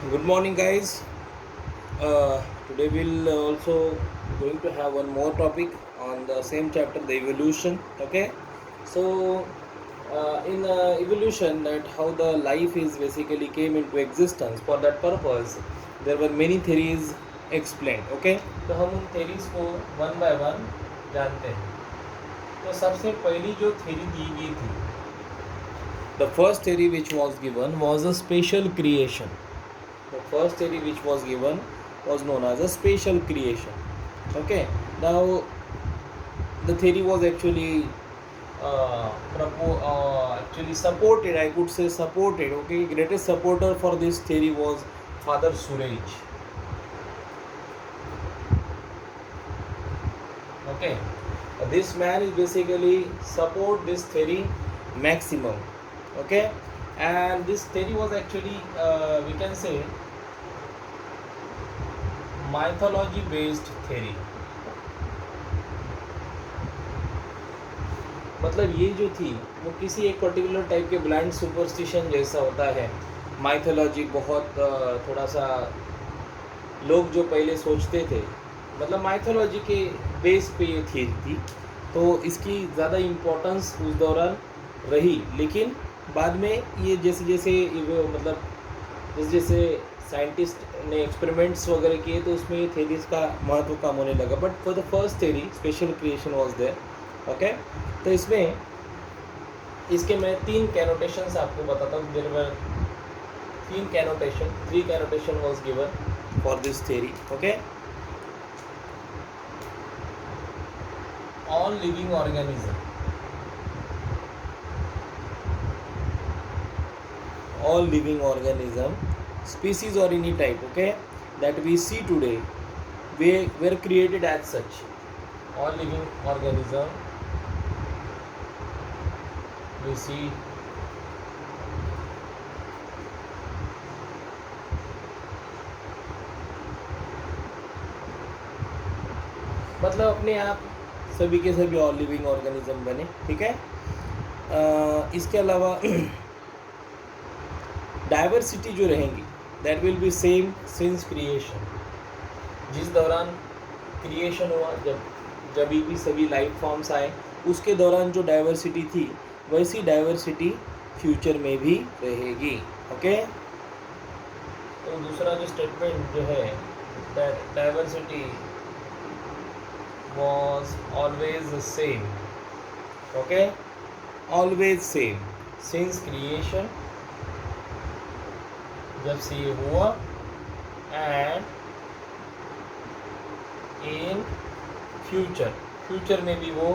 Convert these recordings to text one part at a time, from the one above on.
Good morning, guys. Today we'll also going to have one more topic on the same chapter, the evolution. Okay, so in evolution, that how the life is basically came into existence. For that purpose, there were many theories explained. Okay, तो हम उन theories को one by one जानते हैं. तो सबसे पहली जो theory दी गई थी, the first theory which was given was a spatial creation. The first theory which was given was known as a spatial creation. Okay, now the theory was actually actually supported, I could say supported. Okay, greatest supporter for this theory was Father Suraj. Okay, this man is basically support this theory maximum. Okay, and this theory was actually we can say mythology based theory. मतलब ये जो थी वो किसी एक particular type के blind superstition जैसा होता है. माइथोलॉजी बहुत थोड़ा सा लोग जो पहले सोचते थे, मतलब माइथोलॉजी के बेस पे ये थी, तो इसकी ज़्यादा इम्पोर्टेंस उस दौरान रही. लेकिन बाद में ये जैसे जैसे मतलब जैसे जैसे साइंटिस्ट ने एक्सपेरिमेंट्स वगैरह किए तो उसमें ये थेरीज का महत्व कम होने लगा. But for the first theory special creation was there. Okay, तो इसमें इसके मैं 3 कैनोटेशंस आपको बताता हूँ. There were 3 connotation, 3 connotation was given for this theory. Okay, all living organism, all living organism, species or any type, okay, that we see today, we were created as such. All living organism we see मतलब अपने आप सभी के सभी all living organism बने. ठीक है, इसके अलावा डाइवर्सिटी जो रहेंगी that will be same since creation. जिस दौरान क्रिएशन हुआ, जब भी सभी लाइफ फॉर्म्स आए, उसके दौरान जो डाइवर्सिटी थी वैसी डाइवर्सिटी फ्यूचर में भी रहेगी. ओके, तो दूसरा जो स्टेटमेंट जो है, that diversity was always the same. Okay, always same since creation, जब से ये हुआ, एंड इन फ्यूचर में भी वो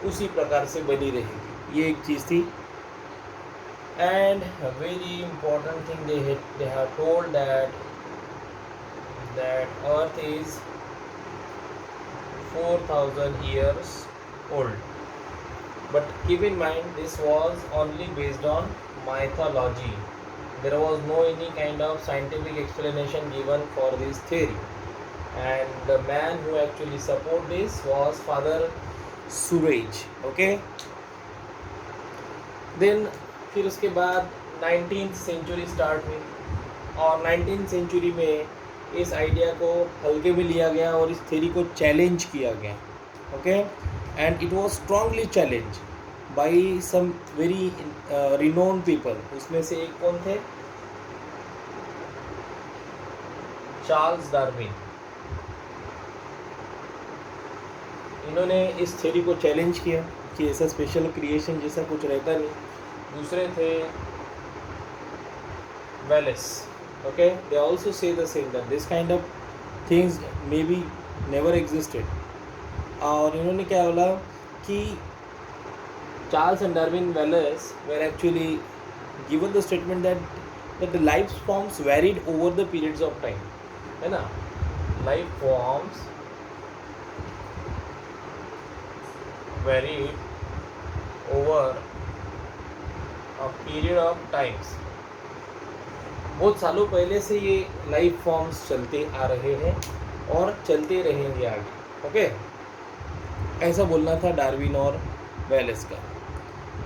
उसी प्रकार से बनी रहेगी. ये एक चीज़ थी. And very important thing they have told that earth is 4,000 years old. But keep in mind, this was only based on mythology. There was no any kind of scientific explanation given for this theory. And the man who actually support this was Father Suraj. Okay. Then फिर उसके बाद 19th century start हुई, और 19th century में इस idea को हल्के में लिया गया और इस थ्योरी को चैलेंज किया गया. Okay, and it was strongly challenge by some very renowned people. उसमें से एक कौन थे? Charles Darwin. इन्होंने इस थ्योरी को चैलेंज किया कि ऐसा स्पेशल क्रिएशन जैसा कुछ रहता नहीं. दूसरे थे Wallace. Okay, they also say the same, that this kind of things maybe never existed. और इन्होंने क्या बोला कि Charles and Darwin, Wallace were actually given the statement that the life forms varied over the periods of time. है ना, life forms varied over a period of times. बहुत सालों पहले से ये लाइफ फॉर्म्स चलते आ रहे हैं और चलते रहेंगे आगे. ओके, ऐसा बोलना था डार्विन और वेलेस का.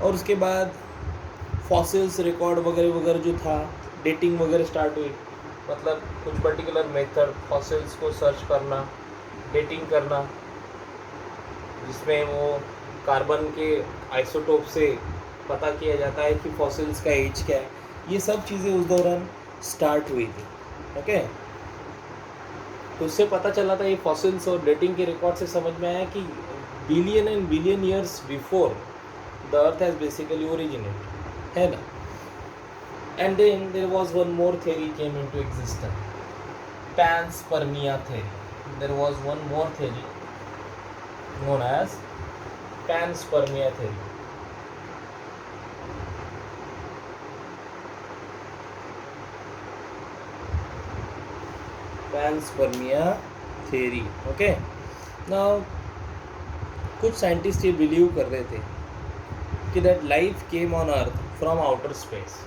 और उसके बाद फॉसिल्स रिकॉर्ड वगैरह वगैरह जो था, डेटिंग वगैरह स्टार्ट हुई. मतलब कुछ पर्टिकुलर मेथड फॉसिल्स को सर्च करना, डेटिंग करना, जिसमें वो कार्बन के आइसोटोप से पता किया जाता है कि फॉसिल्स का एज क्या है। ये सब चीज़ें उस दौरान स्टार्ट हुई थी। ओके, तो उससे पता चला था, ये फॉसिल्स और डेटिंग के रिकॉर्ड से समझ में आया कि billion and billion years before the earth has basically originate, है ना। And then there was one more theory came into existence, panspermia theory. There was one more theory known as panspermia theory. panspermia theory. Okay, now कुछ scientist ये believe कर रहे थे कि that life came on earth from outer space.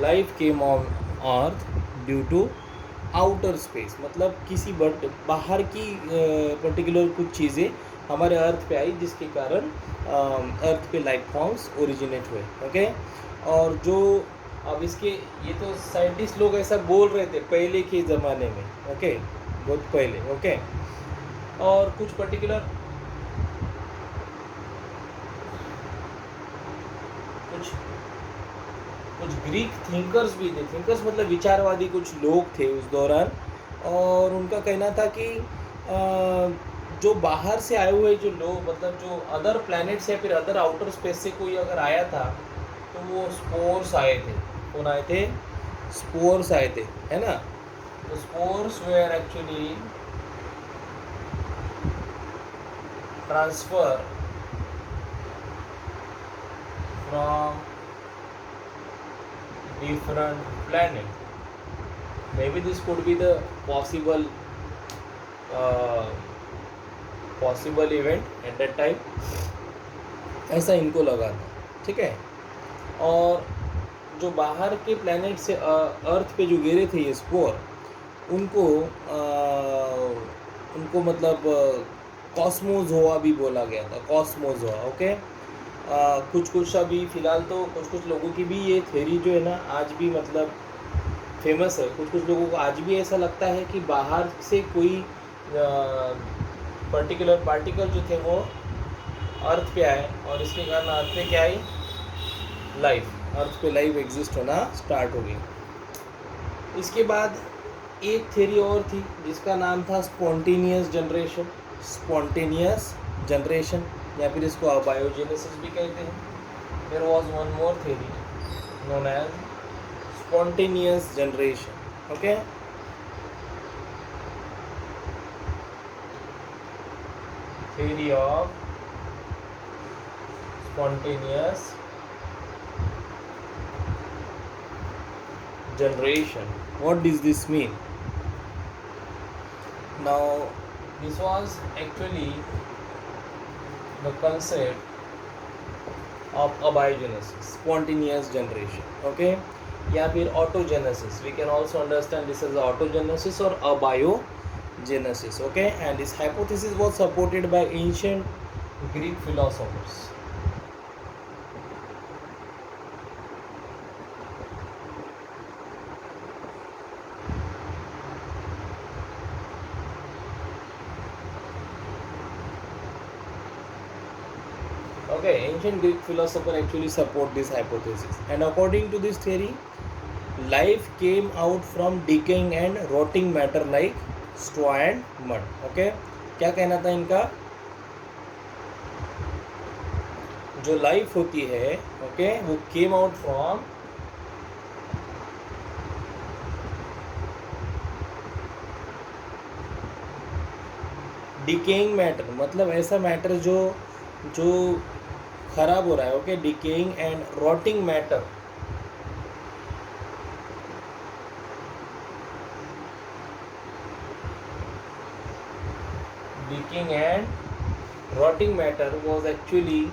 Life came on earth due to outer space, मतलब किसी बाहर की पर्टिकुलर कुछ चीज़ें हमारे अर्थ पे आई, जिसके कारण अर्थ पे लाइफ फॉर्म्स ओरिजिनेट हुए। ओके, और जो अब इसके ये तो साइंटिस्ट लोग ऐसा बोल रहे थे पहले के ज़माने में। ओके, बहुत पहले। ओके, और कुछ पर्टिकुलर कुछ ग्रीक थिंकर्स भी थे। थिंकर्स मतलब विचारवादी कुछ लोग थे उस दौरान, और उनका कहना था कि जो बाहर से आए हुए जो लोग, मतलब जो अदर प्लैनेट्स या फिर अदर आउटर स्पेस से कोई अगर आया था, तो वो स्पोर्स आए थे। कौन आए थे? स्पोर्स आए थे, है ना। तो spores were actually transfer from different planet. Maybe this could be the possible event at that time, ऐसा इनको लगा था। ठीक है, और जो बाहर के प्लैनेट से अर्थ पे जो गिरे थे ये स्पोर, उनको मतलब कॉस्मोजोआ भी बोला गया था, कॉस्मोजोआ। ओके, कुछ अभी फ़िलहाल तो कुछ लोगों की भी ये थ्योरी जो है ना आज भी मतलब फेमस है। कुछ लोगों को आज भी ऐसा लगता है कि बाहर से कोई पर्टिकुलर पार्टिकल जो थे वो अर्थ पे आए, और इसके कारण अर्थ पे क्या आई? लाइफ, अर्थ पे लाइफ एग्जिस्ट होना स्टार्ट हो गई। इसके बाद एक थ्योरी और थी जिसका नाम था स्पॉन्टेनियस जनरेशन। स्पॉन्टेनियस जनरेशन, या फिर इसको अबायोजेनेसिस भी कहते हैं। There was one more theory known as spontaneous generation. Okay, theory of spontaneous generation. What does this mean? Now, this was actually the concept of abiogenesis, spontaneous generation. Okay, या फिर autogenesis. We can also understand this as autogenesis or abiogenesis. Okay, and this hypothesis was supported by ancient Greek philosophers. Okay, ancient Greek philosophers actually support this hypothesis, and according to this theory, life came out from decaying and rotting matter like straw and mud. Okay, क्या कहना था इनका? जो life होती है, okay, वो came out from decaying matter, मतलब ऐसा मैटर जो खराब हो रहा है। Okay, decaying and rotting matter, decaying and rotting matter was actually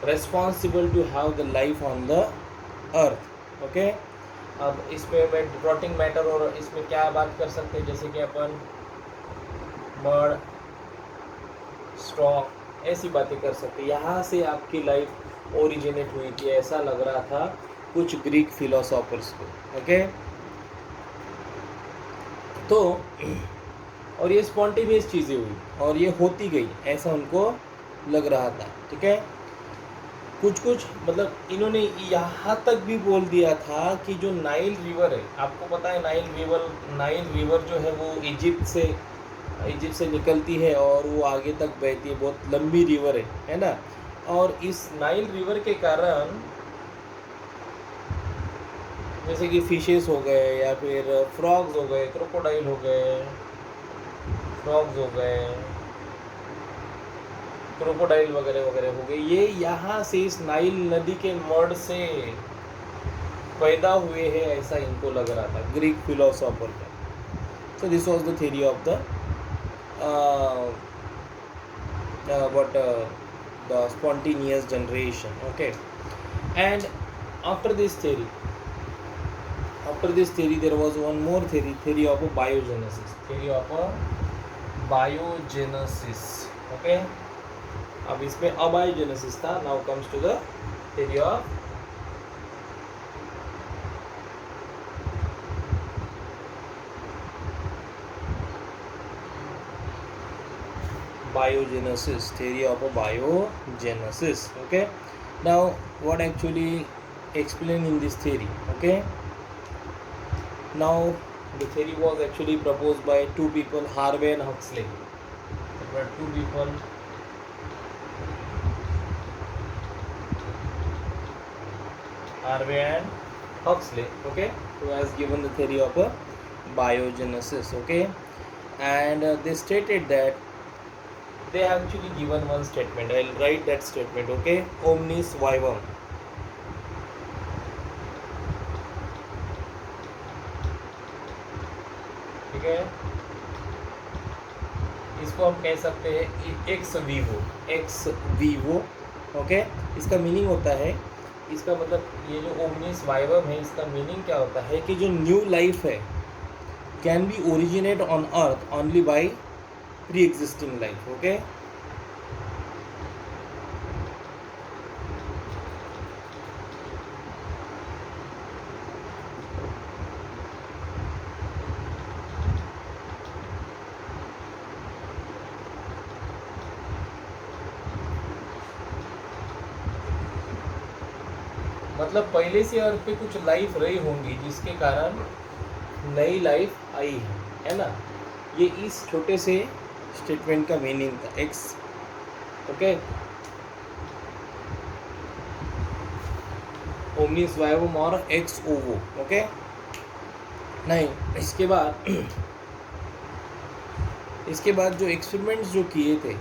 responsible to have the life on the earth. Okay, अब इसमें मैं rotting matter और इसमें क्या बात कर सकते हैं, जैसे कि अपन मड, स्ट्रॉ, ऐसी बातें कर सकते। यहाँ से आपकी लाइफ ओरिजिनेट हुई थी, ऐसा लग रहा था कुछ ग्रीक फिलोसोफर्स को। ओके, तो और ये स्पॉन्टेनियस चीज़ें हुई और ये होती गई, ऐसा उनको लग रहा था। ठीक है, कुछ कुछ मतलब इन्होंने यहाँ तक भी बोल दिया था कि जो नाइल रिवर है, आपको पता है नाइल रिवर जो है वो इजिप्ट से निकलती है और वो आगे तक बहती है, बहुत लंबी रिवर है ना। और इस नाइल रिवर के कारण जैसे कि फिशेस हो गए या फिर फ्रॉग्स हो गए, क्रोकोडाइल हो गए, फ्रॉग्स हो गए, क्रोकोडाइल वगैरह वगैरह हो गए, ये यहाँ से इस नाइल नदी के मड से पैदा हुए हैं, ऐसा इनको लग रहा था ग्रीक फिलोसोफर का। So this was the theory of the the spontaneous generation. Okay, and after this theory there was one more theory of a biogenesis. Okay, अब इसमें अबायोजेनेसिस था. Now comes to the theory of biogenesis, theory of a biogenesis. Okay, now what actually explained in this theory? Okay, now the theory was actually proposed by two people, Harvey and Huxley. There were two people, Harvey and Huxley, okay, who has given the theory of a biogenesis. Okay, and they stated that they have actually given one statement. I'll write that statement. Okay, omnis vivum. ठीक है, इसको हम कह सकते हैं x Vivo. Okay, इसका meaning होता है, इसका मतलब ये जो ओमनिस वाइवम है, इसका मीनिंग क्या होता है कि जो न्यू लाइफ है can be originate on earth only by pre existing life. Okay, मतलब पहले से अर्थ पे कुछ लाइफ रही होंगी जिसके कारण नई लाइफ आई है ना. ये इस छोटे से स्टेटमेंट का मीनिंग था एक्स. ओके, ओमनिस वाइवम और एक्स ओवो. ओके, नहीं, इसके बाद जो एक्सपेरिमेंट्स जो किए थे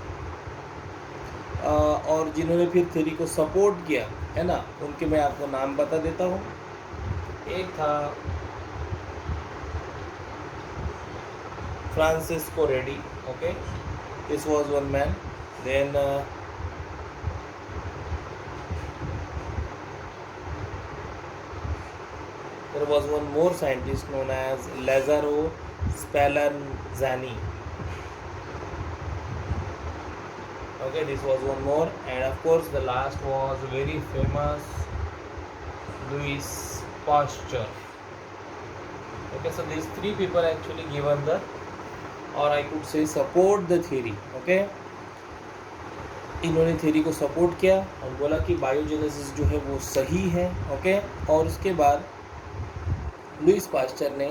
और जिन्होंने फिर थ्योरी को सपोर्ट किया है ना, उनके मैं आपको नाम बता देता हूँ. एक था Francesco Redi. Okay, this was one man. Then there was one more scientist known as Lazzaro Spallanzani. Okay, this was one more, and of course the last was very famous Louis Pasteur. Okay, so these three people actually given the, or I could say support the theory. Okay, इन्होंने theory को support किया और बोला कि biogenesis जो है वो सही है. ओके, और उसके बाद लुइस पास्चर ने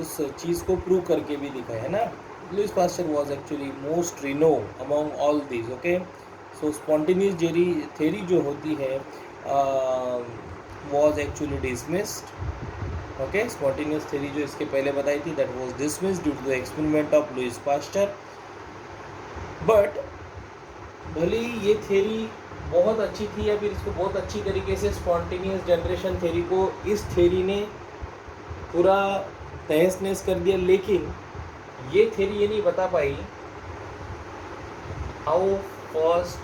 उस चीज़ को प्रूव करके भी दिखाया है ना. Louis Pasteur was actually most renowned among all this. Okay, so spontaneous theory जो होती है was actually dismissed. Okay, spontaneous theory जो इसके पहले बताई थी that was dismissed due to the experiment of Louis Pasteur. But भले ही ये थ्योरी बहुत अच्छी थी या फिर इसको बहुत अच्छी तरीके से स्पॉन्टेनियस जनरेशन थ्योरी को इस थ्योरी ने पूरा तहस नहस कर दिया, लेकिन ये थ्योरी ये नहीं बता पाई how first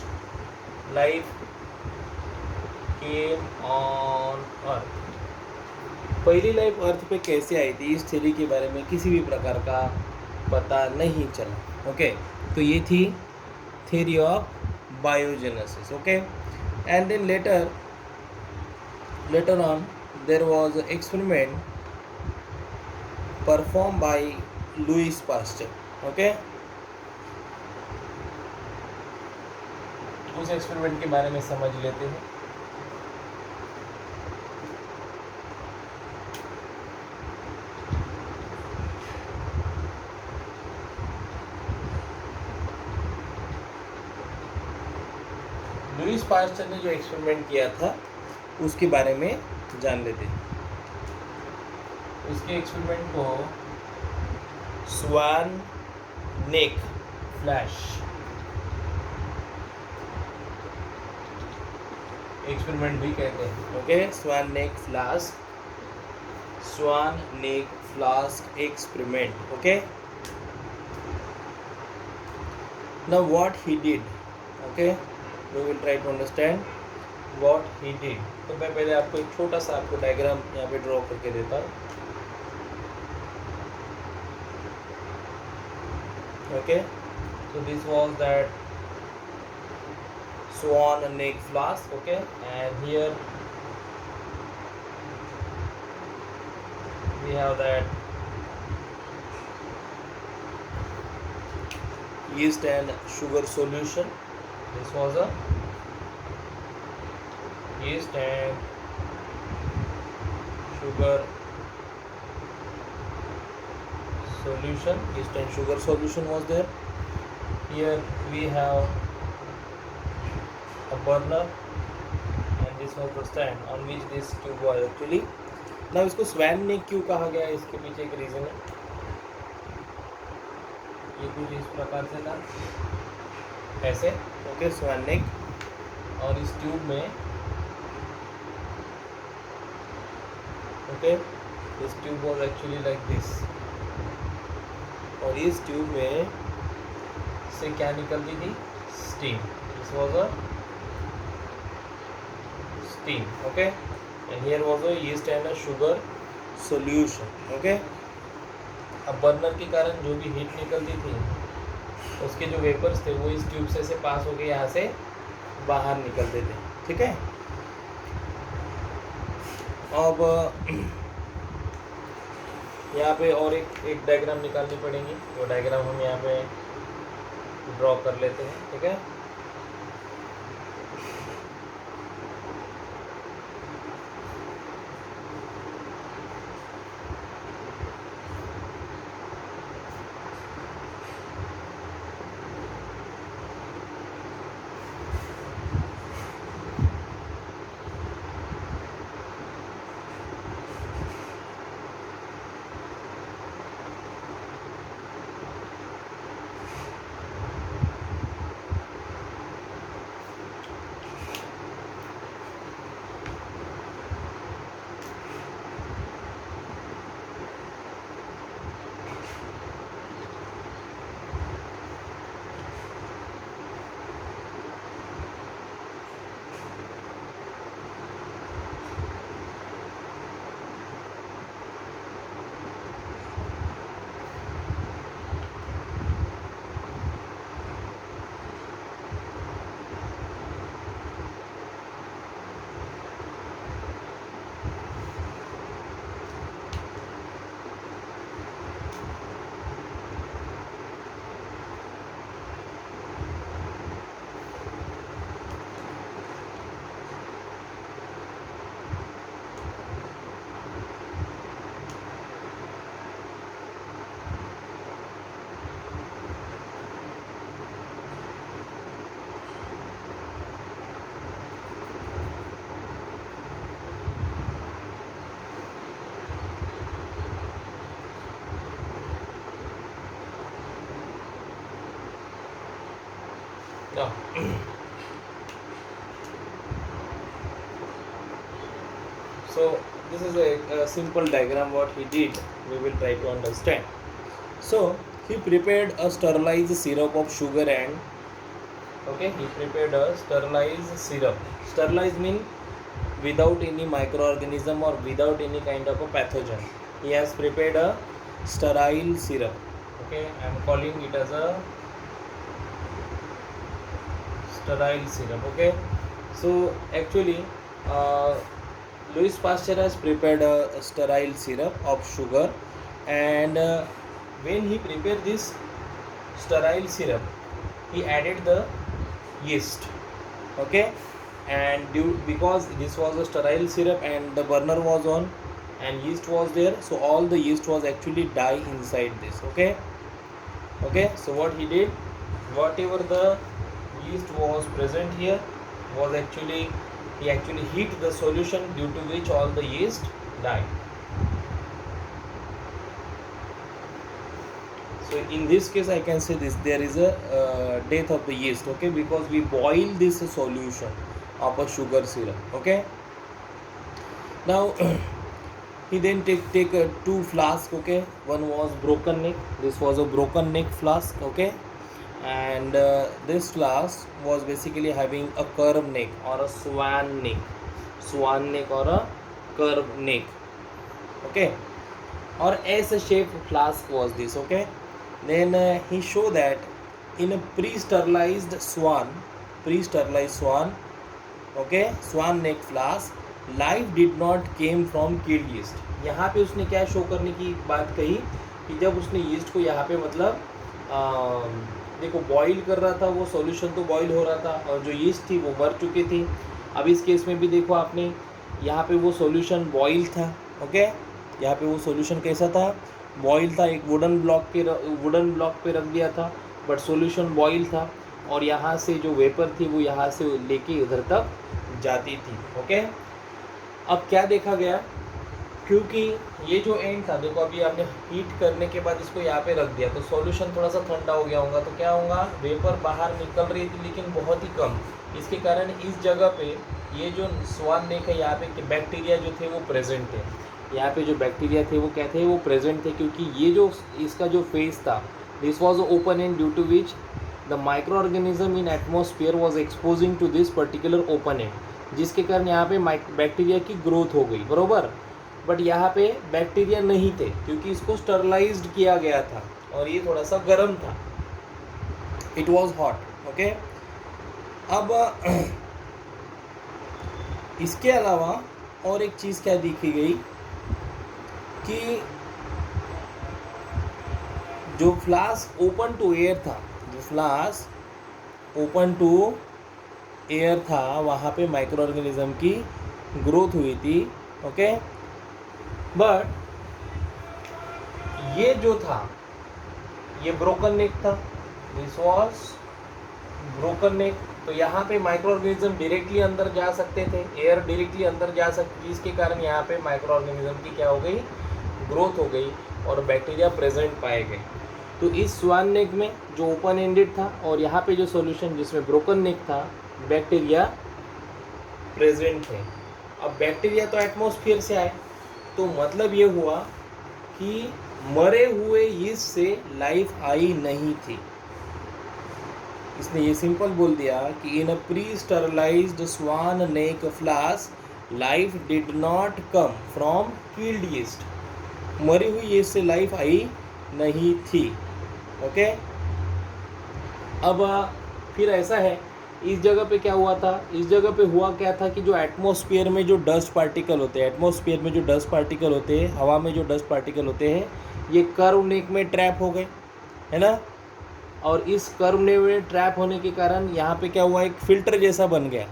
life came on earth. पहली लाइफ अर्थ पे कैसे आई थी, इस थ्योरी के बारे में किसी भी प्रकार का पता नहीं चला। ओके, तो ये थी theory of biogenesis. Okay, and then later on there was an experiment performed by Louis Pasteur. Okay, उस एक्सपेरिमेंट के बारे में समझ लेते हैं। लुईस पास्चर ने जो एक्सपेरिमेंट किया था उसके बारे में जान लेते हैं। उसके एक्सपेरिमेंट को स्वान नेक फ्लैश एक्सपेरिमेंट भी कहते हैं। Okay, swan neck flask experiment. Okay, now what he did, okay, we will try to understand what he did. तो मैं पहले आपको एक छोटा सा आपको डायग्राम यहाँ पे ड्रॉ करके देता हूँ। Okay, so this was that swan neck flask. Okay, and here we have that yeast and sugar solution. This was a yeast and sugar solution. Yeast and sugar solution was there. Here we have a burner and this was the stand on which this tube was actually. Now इसको स्वान नेक क्यों कहा गया है, इसके पीछे एक reason है। ये कुछ इस प्रकार से था, ऐसे। ओके, स्वान नेक, और इस ट्यूब में, okay, this tube was actually like this, और इस ट्यूब में से क्या निकलती थी, steam. This was a steam. Okay, and here was a yeast and a sugar solution. Okay, अब बर्नर के कारण जो भी हीट निकलती थी उसके जो वेपर्स थे वो इस ट्यूब से पास होके यहाँ से बाहर निकलते थे। ठीक है, अब यहाँ पे और एक डायग्राम निकालनी पड़ेगी, वो डायग्राम हम यहाँ पे ड्रॉ कर लेते हैं। ठीक है, now so this is a simple diagram what he did, we will try to understand. So he prepared a sterilized syrup of sugar and okay, he prepared a sterilized syrup. Sterilized mean without any microorganism or without any kind of a pathogen. He has prepared a sterile syrup. Okay, I am calling it as a sterile syrup. Okay, so actually Louis Pasteur has prepared a sterile syrup of sugar, and when he prepared this sterile syrup, he added the yeast. Okay, and because this was a sterile syrup and the burner was on and yeast was there, so all the yeast was actually die inside this. Okay, so what he did, whatever the yeast was present here was actually, he actually heat the solution, due to which all the yeast died. So in this case I can say this, there is a death of the yeast. Okay, because we boil this solution of a sugar syrup. Okay, now he then take two flasks. Okay, one was broken neck, this was a broken neck flask. Okay, and this flask was basically having a curved neck or a swan neck or a curved neck. Okay, or S-shaped flask was this. Okay, then he showed that in a pre-sterilized swan, okay, swan neck flask, life did not came from killed yeast. यहाँ पे उसने क्या show करने की बात कही कि जब उसने यीस्ट को यहाँ पे मतलब देखो बॉईल कर रहा था, वो सॉल्यूशन तो बॉईल हो रहा था और जो यीस्ट थी वो मर चुकी थी. अब इस केस में भी देखो आपने, यहाँ पे वो सॉल्यूशन बॉईल था. ओके, यहाँ पे वो सॉल्यूशन कैसा था, बॉईल था. एक वुडन ब्लॉक पे रख दिया था, बट सॉल्यूशन बॉईल था और यहाँ से जो वेपर थी वो यहाँ से लेके इधर तक जाती थी. ओके, अब क्या देखा गया, क्योंकि ये जो एंड था, देखो अभी आपने हीट करने के बाद इसको यहाँ पे रख दिया तो सॉल्यूशन थोड़ा सा ठंडा हो गया होगा, तो क्या होगा, वेपर बाहर निकल रही थी लेकिन बहुत ही कम. इसके कारण इस जगह पे ये जो स्वान नेक है, यहाँ पे बैक्टीरिया जो थे वो प्रेजेंट थे. यहाँ पे जो बैक्टीरिया थे वो क्या थे, वो प्रेजेंट थे, क्योंकि ये जो इसका जो फेस था, this was open end, due to which the microorganism in atmosphere was exposing to this particular open end, जिसके कारण यहाँ पे बैक्टीरिया की ग्रोथ हो गई. बरोबर, बट यहाँ पे बैक्टीरिया नहीं थे क्योंकि इसको स्टरलाइज्ड किया गया था और ये थोड़ा सा गर्म था, इट वॉज हॉट. ओके, अब इसके अलावा और एक चीज़ क्या देखी गई कि जो फ्लास्क ओपन टू एयर था, वहाँ पे माइक्रो ऑर्गेनिज्म की ग्रोथ हुई थी. ओके, बट ये जो था ये ब्रोकन नेक था, दिस वॉज ब्रोकन नेक. तो यहाँ पे माइक्रो ऑर्गेनिज्म डायरेक्टली अंदर जा सकते थे, एयर डायरेक्टली अंदर जा सकती, जिसके कारण यहाँ पे माइक्रो ऑर्गेनिज्म की क्या हो गई, ग्रोथ हो गई और बैक्टीरिया प्रेजेंट पाए गए. तो इस स्वान नेक में जो ओपन एंडेड था और यहाँ पे जो सॉल्यूशन जिसमें ब्रोकन नेक था, बैक्टीरिया प्रेजेंट थे. अब बैक्टीरिया तो एटमॉस्फेयर से आए, तो मतलब ये हुआ कि मरे हुए यीस्ट से लाइफ आई नहीं थी. इसने ये सिंपल बोल दिया कि in a pre sterilized swan neck flask life did not come from killed yeast. मरी हुई यीस्ट से लाइफ आई नहीं थी. ओके, अब फिर ऐसा है, इस जगह पे क्या हुआ था, इस जगह पे हुआ क्या था कि जो एटमॉस्फेयर में जो डस्ट पार्टिकल होते हैं, हवा में जो डस्ट पार्टिकल होते हैं, ये कर्व नेक में ट्रैप हो गए, है ना. और इस कर्व नेक में ट्रैप होने के कारण यहाँ पे क्या हुआ, एक फिल्टर जैसा बन गया.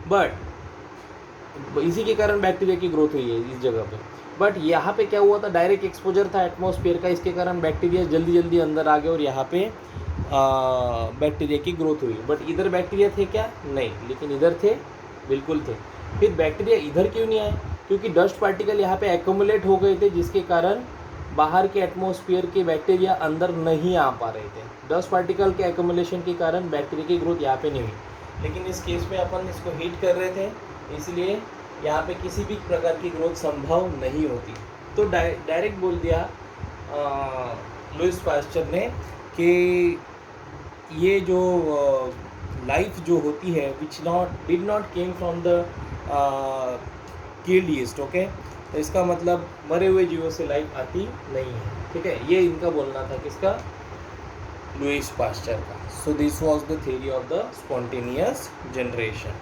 बट इसी के कारण बैक्टीरिया की ग्रोथ हुई है इस जगह पे. बट यहाँ पे क्या हुआ था, डायरेक्ट एक्सपोजर था एटमॉस्फेयर का, इसके कारण बैक्टीरिया जल्दी अंदर आ गए और यहाँ पे बैक्टीरिया की ग्रोथ हुई. बट इधर बैक्टीरिया थे क्या, नहीं, लेकिन इधर थे, बिल्कुल थे. फिर बैक्टीरिया इधर क्यों नहीं आए, क्योंकि डस्ट पार्टिकल यहाँ पे एक्यूमुलेट हो गए थे, जिसके कारण बाहर के एटमॉस्फेयर के बैक्टीरिया अंदर नहीं आ पा रहे थे. डस्ट पार्टिकल के एक्यूमुलेशन के कारण बैक्टीरिया की ग्रोथ यहाँ पे नहीं हुई. लेकिन इस केस में अपन इसको हीट कर रहे थे, इसलिए यहाँ पे किसी भी प्रकार की ग्रोथ संभव नहीं होती. तो डायरेक्ट बोल दिया लुईस पास्चर ने कि ये जो लाइफ जो होती है which did not came from the killed yeast. Okay, तो इसका मतलब मरे हुए जीवों से लाइफ आती नहीं है, ठीक है। ये इनका बोलना था, किसका, लुईस पास्चर का। So this was the theory of the spontaneous generation.